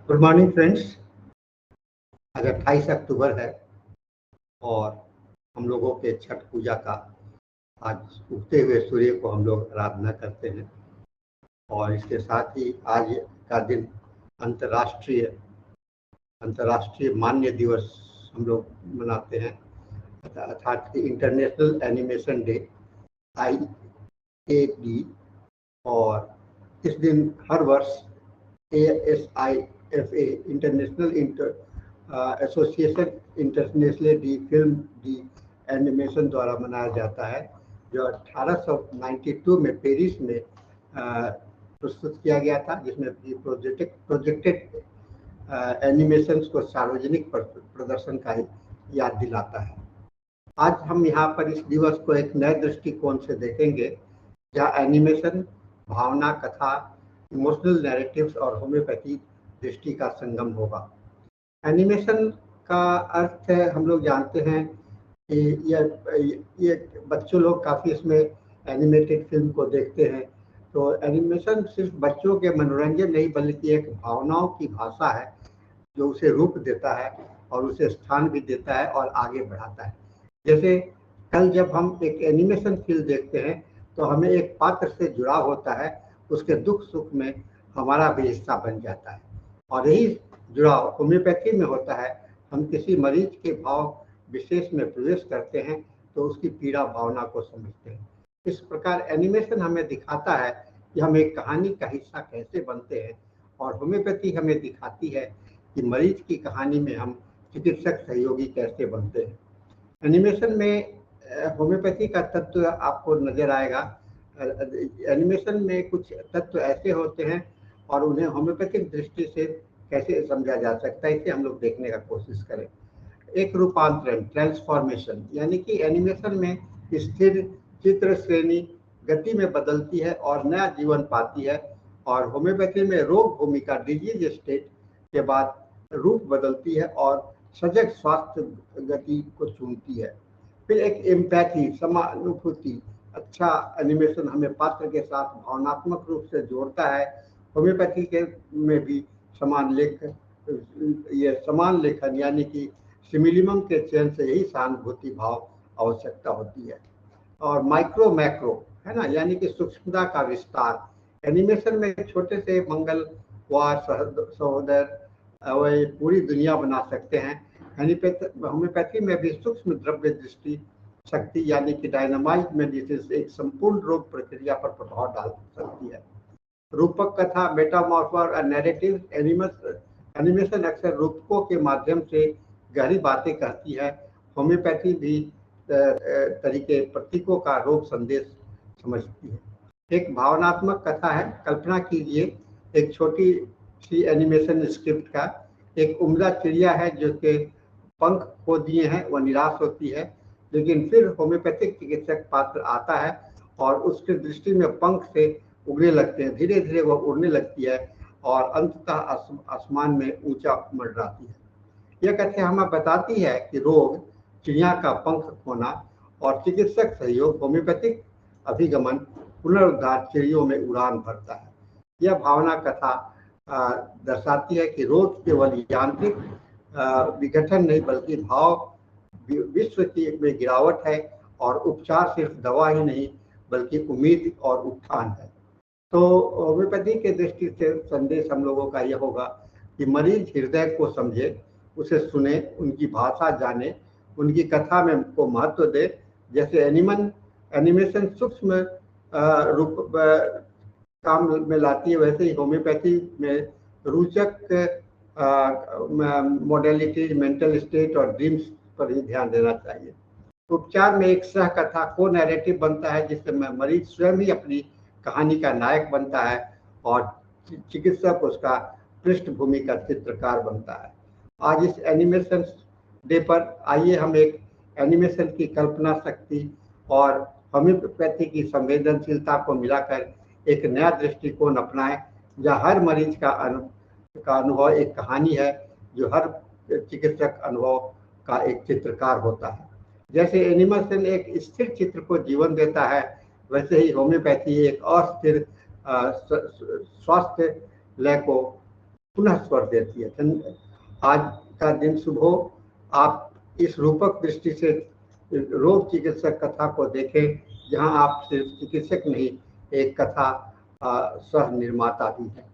Good morning friends. आज 28 अक्टूबर है और हम लोगों के छठ पूजा का आज उगते हुए सूर्य को हम लोग आराधना करते हैं और इसके साथ ही आज का दिन अंतर्राष्ट्रीय अंतर्राष्ट्रीय मान्य दिवस हम लोग मनाते हैं, अर्थात कि इंटरनेशनल एनिमेशन डे IAD। और इस दिन हर वर्ष ASIFA international association international D film D animation द्वारा मनाया जाता है, जो 1892 में पेरिस में प्रस्तुत किया गया था, जिसमें प्रोजेक्टेड एनिमेशन को सार्वजनिक प्रदर्शन का याद दिलाता है। आज हम यहाँ पर इस दिवस को एक नए दृष्टिकोण से देखेंगे, जहाँ एनिमेशन भावना, कथा, इमोशनल नैरेटिव्स और होम्योपैथी दृष्टि का संगम होगा। एनिमेशन का अर्थ है, हम लोग जानते हैं कि ये बच्चों लोग काफ़ी इसमें एनिमेटेड फिल्म को देखते हैं। तो एनिमेशन सिर्फ बच्चों के मनोरंजन नहीं, बल्कि एक भावनाओं की भाषा है जो उसे रूप देता है और उसे स्थान भी देता है और आगे बढ़ाता है। जैसे कल जब हम एक एनिमेशन फिल्म देखते हैं तो हमें एक पात्र से जुड़ाव होता है, उसके दुख सुख में हमारा भी हिस्सा बन जाता है। और यही जुड़ाव होम्योपैथी में होता है। हम किसी मरीज के भाव विशेष में प्रवेश करते हैं तो उसकी पीड़ा भावना को समझते हैं। इस प्रकार एनिमेशन हमें दिखाता है कि हम एक कहानी का हिस्सा कैसे बनते हैं, और होम्योपैथी हमें दिखाती है कि मरीज की कहानी में हम चिकित्सक सहयोगी कैसे बनते हैं। एनिमेशन में होम्योपैथी का तत्व आपको नजर आएगा। एनिमेशन में कुछ तत्व ऐसे होते हैं और उन्हें होम्योपैथिक दृष्टि से कैसे समझा जा सकता है, इसे हम लोग देखने का कोशिश करें। एक रूपांतरण, ट्रांसफॉर्मेशन, यानी कि एनिमेशन में स्थिर चित्र श्रेणी गति में बदलती है और नया जीवन पाती है, और होम्योपैथी में रोग भूमिका डिजीज स्टेट के बाद रूप बदलती है और सजग स्वास्थ्य गति को चुनती है। फिर एक एम्पैथी, समानुभूति, अच्छा एनिमेशन हमें पात्र के साथ भावनात्मक रूप से जोड़ता है। होम्योपैथी के में भी समान लेखन यानी कि सिमिलिमम के चयन से यही सहानुभूति भाव आवश्यकता होती है। और माइक्रो मैक्रो है ना, यानी कि सूक्ष्मता का विस्तार। एनिमेशन में छोटे से मंगल व सहोदर वह पूरी दुनिया बना सकते हैं। होम्योपैथी में भी सूक्ष्म द्रव्य दृष्टि शक्ति यानी कि डायनामाइट मेडिसिन एक संपूर्ण रोग प्रक्रिया पर प्रभाव डाल सकती है। रूपक कथा, मेटामॉर्फर और नैरेटिव एनिमेशन अक्सर रूपकों के माध्यम से गहरी बातें कहती है। होम्योपैथी भी तरीके प्रतीकों का रोग संदेश समझती है। एक भावनात्मक कथा है। कल्पना कीजिए एक छोटी सी एनिमेशन स्क्रिप्ट का, एक उम्दा चिड़िया है जिसके पंख खो दिए हैं, वह निराश होती है, लेकिन फिर होम्योपैथिक चिकित्सक पात्र आता है और उसके दृष्टि में पंख से उगने लगते हैं। धीरे धीरे वह उड़ने लगती है और अंततः आसमान में ऊंचा मंडराती है। यह कथा हमें बताती है कि रोग, चिड़िया का पंख खोना और चिकित्सक सहयोग, होम्योपैथिक अभिगमन, पुनरुद्धार चिड़ियों में उड़ान भरता है। यह भावना कथा दर्शाती है कि रोग केवल यांत्रिक विघटन नहीं, बल्कि भाव विश्व की में गिरावट है, और उपचार सिर्फ दवा ही नहीं बल्कि उम्मीद और उत्थान है। तो होम्योपैथी के दृष्टि से संदेश हम लोगों का यह होगा कि मरीज हृदय को समझे, उसे सुने, उनकी भाषा जाने, उनकी कथा में को महत्व दे। जैसे एनिमेशन सूक्ष्म रूप काम में लाती है, वैसे ही होम्योपैथी में रोचक मॉडलिटी, मेंटल स्टेट और ड्रीम्स पर ही ध्यान देना चाहिए। उपचार में एक सह कथा को नैरेटिव बनता है, जिससे मरीज स्वयं ही अपनी कहानी का नायक बनता है और चिकित्सक उसका पृष्ठभूमि का चित्रकार बनता है। आज इस एनिमेशन डे पर आइए हम एक एनिमेशन की कल्पना शक्ति और होम्योपैथी की संवेदनशीलता को मिलाकर एक नया दृष्टिकोण अपनाएं, जहाँ हर मरीज का अनुभव एक कहानी है, जो हर चिकित्सक अनुभव का एक चित्रकार होता है। जैसे एनिमेशन एक स्थिर चित्र को जीवन देता है, वैसे ही होम्योपैथी एक अस्थिर स्वास्थ्य लय को पुनः स्वर देती है। आज का दिन शुभ हो। आप इस रूपक दृष्टि से रोग चिकित्सक कथा को देखें, जहां आप सिर्फ चिकित्सक नहीं, एक कथा सह निर्माता भी हैं।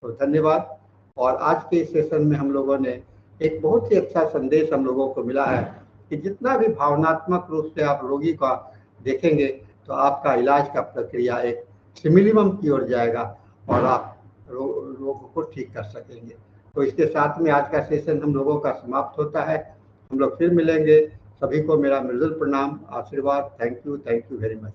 तो धन्यवाद। और आज के इस सेशन में हम लोगों ने एक बहुत ही अच्छा संदेश हम लोगों को मिला है कि जितना भी भावनात्मक रूप से आप रोगी का देखेंगे तो आपका इलाज का प्रक्रिया एक सिमिलिमम की ओर जाएगा और आप रोग को ठीक कर सकेंगे। तो इसके साथ में आज का सेशन हम लोगों का समाप्त होता है। हम लोग फिर मिलेंगे। सभी को मेरा मृदुल प्रणाम, आशीर्वाद। Thank you very much.